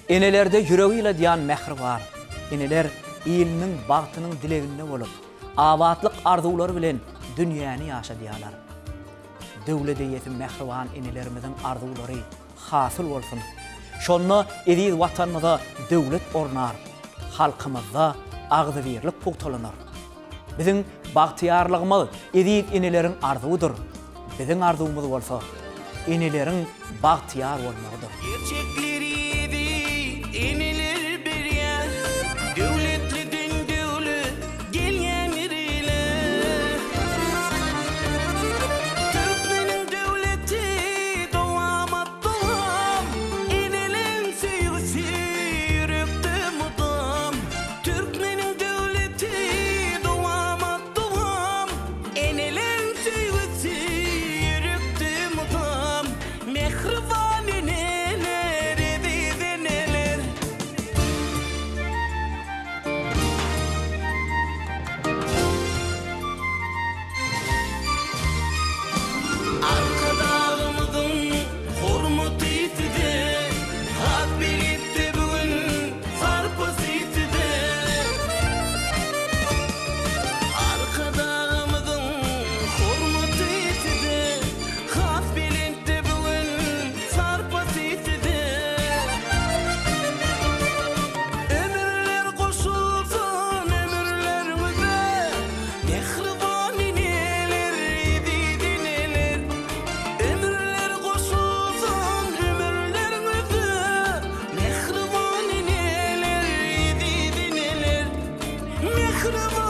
Enelerde yüreğiyle diýen mähri bar. Eneler iliniň bagtynyň dileginde bolup, awatlyk arzuwlary bilen dünýäni ýaşadýarlar. Döwlet eýeti mähriban enelerimiziň arzuwlary hasyl bolsun. Şonda ediz watanymyza döwlet ornar, halkymyzda agzybirlik pugtalanar. Biziň bagtyarlygymyz ediz eneleriň arzuwudyr. Biziň arzuwymyz bolsa, eneleriň bagtyar bolmagydyr. Eneler berýär, döwletliden döwlet gelýän ýerler. Türkmeniň döwleti dowamat dowam, eneleň süýgüsi ýürekde mudam. Türkmeniň döwleti dowamat dowam, eneleň süýgüsi ýürekde mudam. Mehriban eneler ediz eneler. Arkadağımızın hormaty ýitide, hak beripdi bugün sarpasy ýitide. Arkadağımızın hormaty ýitide, hak beripdi bugün sarpasy ýitide. Ömürler koşulsun ömürlerimize, mehriban eneler ediz eneler. Ömürler koşulsun ömürlerimize, mehriban eneler ediz eneler. Mehriban